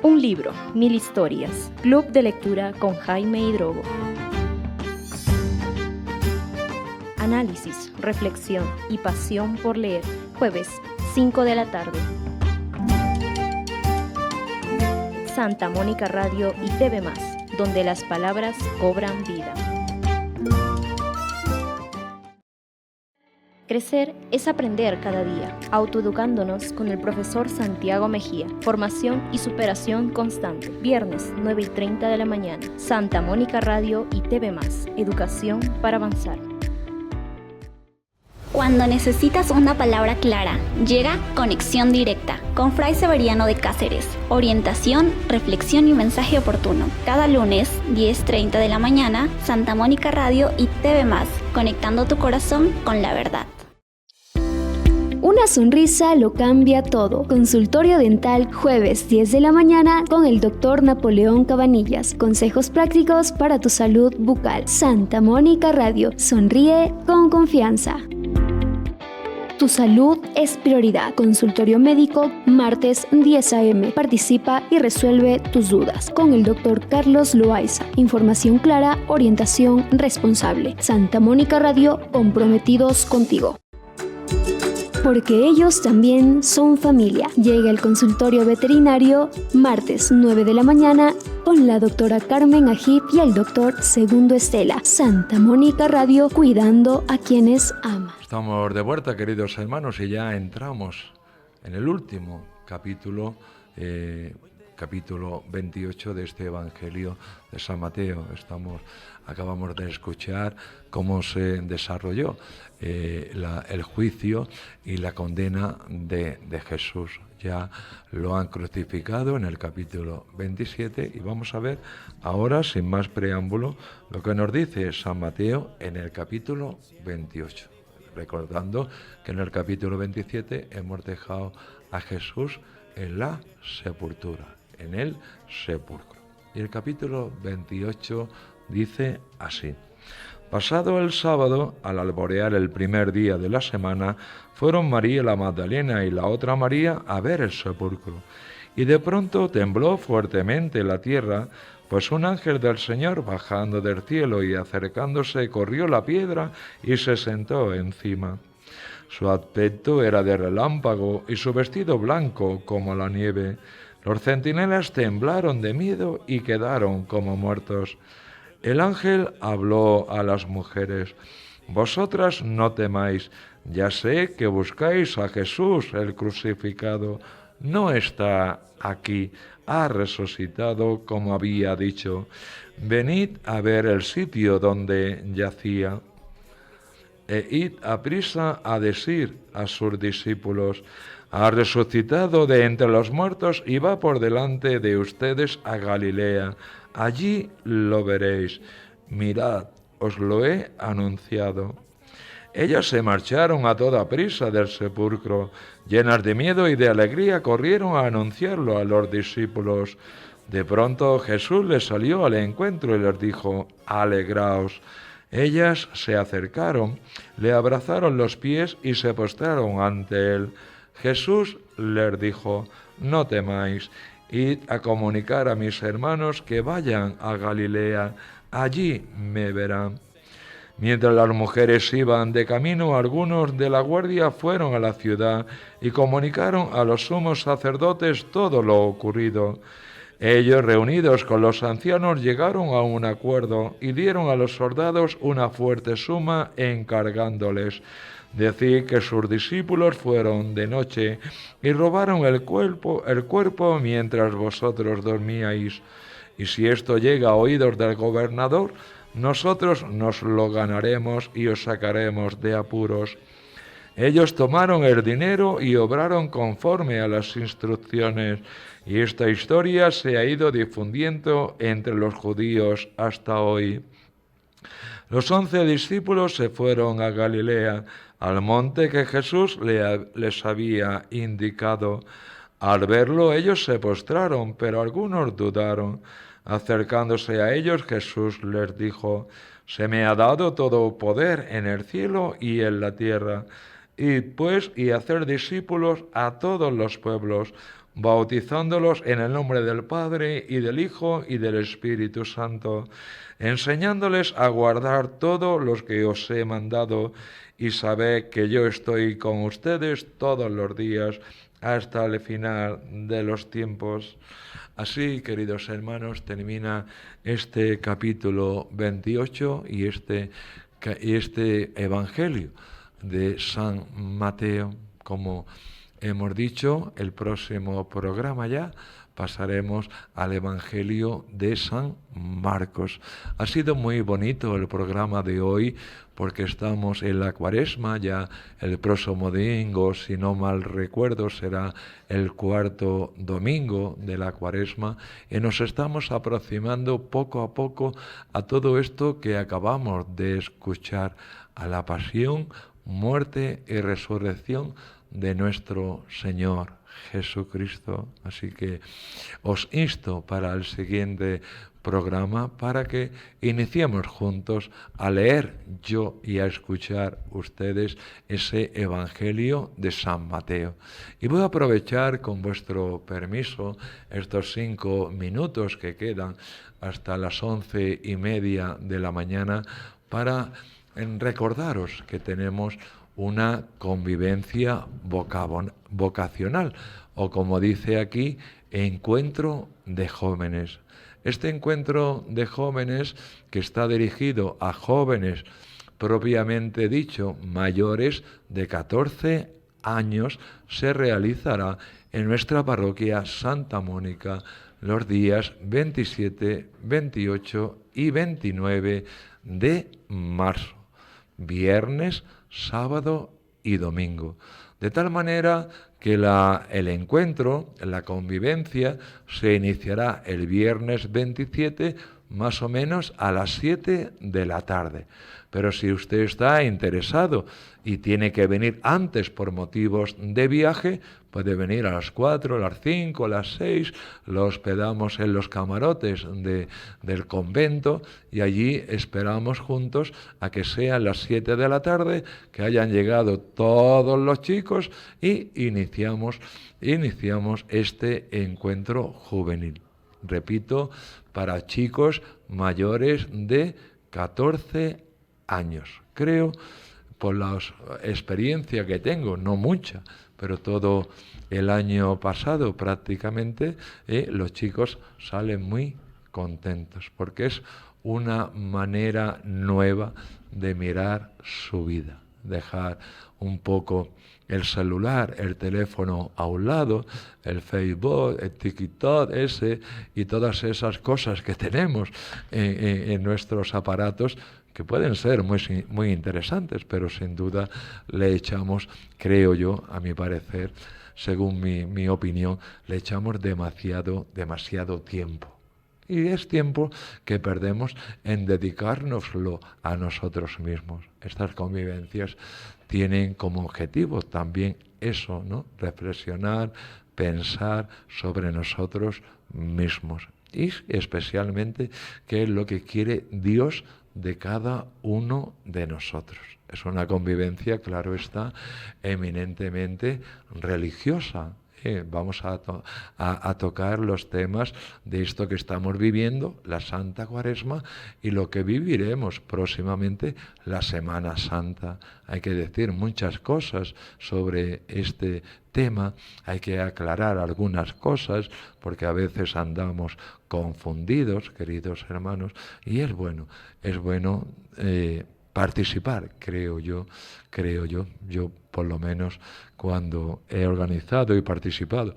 Un libro, 1000 historias. Club de lectura con Jaime Hidrogo. Análisis, reflexión y pasión por leer. Jueves, 5 de la tarde. Santa Mónica Radio y TV+, donde las palabras cobran vida. Crecer es aprender cada día, autoeducándonos con el profesor Santiago Mejía. Formación y superación constante. Viernes 9:30 de la mañana. Santa Mónica Radio y TV+. Educación para avanzar. Cuando necesitas una palabra clara, llega Conexión Directa con Fray Severiano de Cáceres. Orientación, reflexión y mensaje oportuno. Cada lunes, 10:30 de la mañana, Santa Mónica Radio y TV+, conectando tu corazón con la verdad. Una sonrisa lo cambia todo. Consultorio dental, jueves 10 de la mañana con el Dr. Napoleón Cabanillas. Consejos prácticos para tu salud bucal. Santa Mónica Radio. Sonríe con confianza. Tu salud es prioridad. Consultorio médico, martes 10 a.m. Participa y resuelve tus dudas con el Dr. Carlos Loaiza. Información clara, orientación responsable. Santa Mónica Radio, comprometidos contigo. Porque ellos también son familia. Llega el consultorio veterinario, martes 9 de la mañana, con la doctora Carmen Ajib y el doctor Segundo Estela. Santa Mónica Radio, cuidando a quienes ama. Estamos de vuelta, queridos hermanos, y ya entramos en el último capítulo 28 de este Evangelio de San Mateo. Acabamos de escuchar cómo se desarrolló el juicio y la condena de Jesús. Ya lo han crucificado en el capítulo 27 y vamos a ver ahora, sin más preámbulo, lo que nos dice San Mateo en el capítulo 28. Recordando que en el capítulo 27 hemos dejado a Jesús en la sepultura, en el sepulcro. Y el capítulo 28 dice así: pasado el sábado, al alborear el primer día de la semana, fueron María la Magdalena y la otra María a ver el sepulcro. Y de pronto tembló fuertemente la tierra, pues un ángel del Señor, bajando del cielo y acercándose, corrió la piedra y se sentó encima. Su aspecto era de relámpago y su vestido blanco como la nieve. Los centinelas temblaron de miedo y quedaron como muertos. El ángel habló a las mujeres: vosotras no temáis, ya sé que buscáis a Jesús el crucificado. No está aquí, ha resucitado como había dicho. Venid a ver el sitio donde yacía. E id aprisa a decir a sus discípulos: ha resucitado de entre los muertos y va por delante de ustedes a Galilea. Allí lo veréis. Mirad, os lo he anunciado. Ellas se marcharon a toda prisa del sepulcro. Llenas de miedo y de alegría, corrieron a anunciarlo a los discípulos. De pronto Jesús les salió al encuentro y les dijo: alegraos. Ellas se acercaron, le abrazaron los pies y se postraron ante él. Jesús les dijo: no temáis, id a comunicar a mis hermanos que vayan a Galilea, allí me verán. Mientras las mujeres iban de camino, algunos de la guardia fueron a la ciudad y comunicaron a los sumos sacerdotes todo lo ocurrido. Ellos, reunidos con los ancianos, llegaron a un acuerdo y dieron a los soldados una fuerte suma, encargándoles: decid que sus discípulos fueron de noche y robaron el cuerpo mientras vosotros dormíais. Y si esto llega a oídos del gobernador, nosotros nos lo ganaremos y os sacaremos de apuros. Ellos tomaron el dinero y obraron conforme a las instrucciones, y esta historia se ha ido difundiendo entre los judíos hasta hoy. Los 11 discípulos se fueron a Galilea, al monte que Jesús les había indicado. Al verlo, ellos se postraron, pero algunos dudaron. Acercándose a ellos, Jesús les dijo: se me ha dado todo poder en el cielo y en la tierra. Id pues y hacer discípulos a todos los pueblos, bautizándolos en el nombre del Padre y del Hijo y del Espíritu Santo, enseñándoles a guardar todo lo que os he mandado, y sabed que yo estoy con ustedes todos los días hasta el final de los tiempos. Así, queridos hermanos, termina este capítulo 28 y este Evangelio de San Mateo. Como hemos dicho, el próximo programa ya pasaremos al Evangelio de San Marcos. Ha sido muy bonito el programa de hoy porque estamos en la Cuaresma, ya el próximo domingo, si no mal recuerdo, será el 4º domingo de la Cuaresma, y nos estamos aproximando poco a poco a todo esto que acabamos de escuchar, a la pasión, muerte y resurrección de nuestro Señor Jesucristo. Así que os insto para el siguiente programa para que iniciemos juntos a leer yo y a escuchar ustedes ese Evangelio de San Mateo. Y voy a aprovechar, con vuestro permiso, estos 5 minutos que quedan hasta las 11:30 de la mañana para recordaros que tenemos una convivencia vocacional, o como dice aquí, encuentro de jóvenes. Este encuentro de jóvenes, que está dirigido a jóvenes propiamente dicho mayores de 14 años, se realizará en nuestra parroquia Santa Mónica los días 27, 28 y 29 de marzo, viernes, sábado y domingo. De tal manera que el encuentro, la convivencia, se iniciará el viernes 27 más o menos a las 7 de la tarde. Pero si usted está interesado y tiene que venir antes por motivos de viaje, puede venir a las 4, a las 5, a las 6, lo hospedamos en los camarotes del convento y allí esperamos juntos a que sean las 7 de la tarde, que hayan llegado todos los chicos y iniciamos este encuentro juvenil. Repito, para chicos mayores de 14 años. Creo, por la experiencia que tengo, no mucha, pero todo el año pasado prácticamente, los chicos salen muy contentos, porque es una manera nueva de mirar su vida, dejar un poco el celular, el teléfono a un lado, el Facebook, el TikTok y todas esas cosas que tenemos en nuestros aparatos, que pueden ser muy interesantes, pero sin duda le echamos, creo yo, a mi parecer, según mi opinión, le echamos demasiado tiempo. Y es tiempo que perdemos en dedicárnoslo a nosotros mismos. Estas convivencias tienen como objetivo también eso, ¿no? Reflexionar, pensar sobre nosotros mismos. Y especialmente qué es lo que quiere Dios de cada uno de nosotros. Es una convivencia, claro está, eminentemente religiosa. Vamos a tocar los temas de esto que estamos viviendo, la Santa Cuaresma, y lo que viviremos próximamente, la Semana Santa. Hay que decir muchas cosas sobre este tema, hay que aclarar algunas cosas, porque a veces andamos confundidos, queridos hermanos, y es bueno participar, creo yo, por lo menos cuando he organizado y participado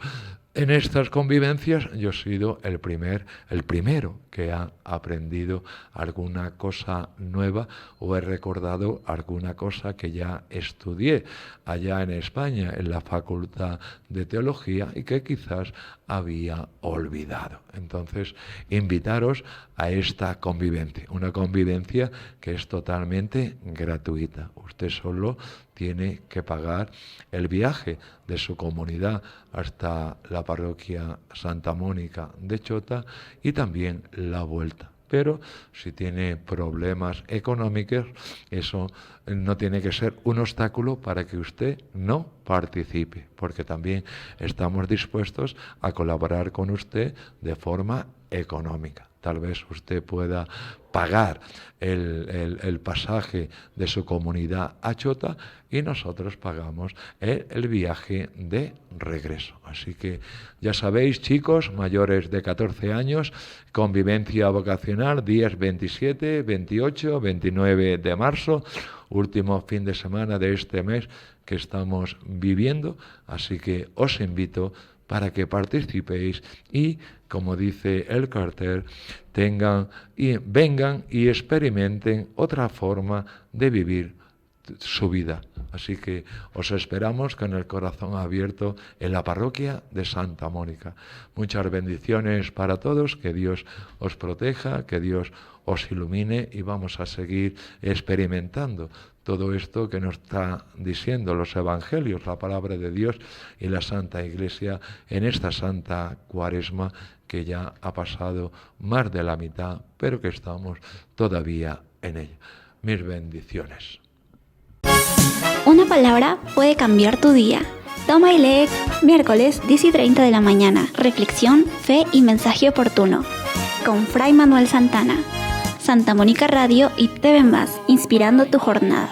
en estas convivencias, yo he sido el primero que ha aprendido alguna cosa nueva o he recordado alguna cosa que ya estudié allá en España, en la Facultad de Teología, y que quizás había olvidado. Entonces, invitaros a esta convivencia, una convivencia que es totalmente gratuita. Usted solo tiene que pagar el viaje de su comunidad hasta la parroquia Santa Mónica de Chota y también la vuelta. Pero si tiene problemas económicos, eso no tiene que ser un obstáculo para que usted no participe, porque también estamos dispuestos a colaborar con usted de forma económica. tal vez usted pueda pagar el pasaje de su comunidad a Chota y nosotros pagamos el viaje de regreso. Así que ya sabéis, chicos mayores de 14 años, convivencia vocacional, días 27, 28, 29 de marzo, último fin de semana de este mes que estamos viviendo, así que os invito para que participéis y, como dice el cartel, vengan y experimenten otra forma de vivir su vida. Así que os esperamos con el corazón abierto en la parroquia de Santa Mónica. Muchas bendiciones para todos, que Dios os proteja, que Dios os ilumine y vamos a seguir experimentando todo esto que nos está diciendo los evangelios, la palabra de Dios y la Santa Iglesia en esta Santa Cuaresma que ya ha pasado más de la mitad, pero que estamos todavía en ella. Mis bendiciones. Una palabra puede cambiar tu día. Toma y lee miércoles 10:30 de la mañana. Reflexión, fe y mensaje oportuno. Con Fray Manuel Santana. Santa Mónica Radio y TV+, inspirando tu jornada.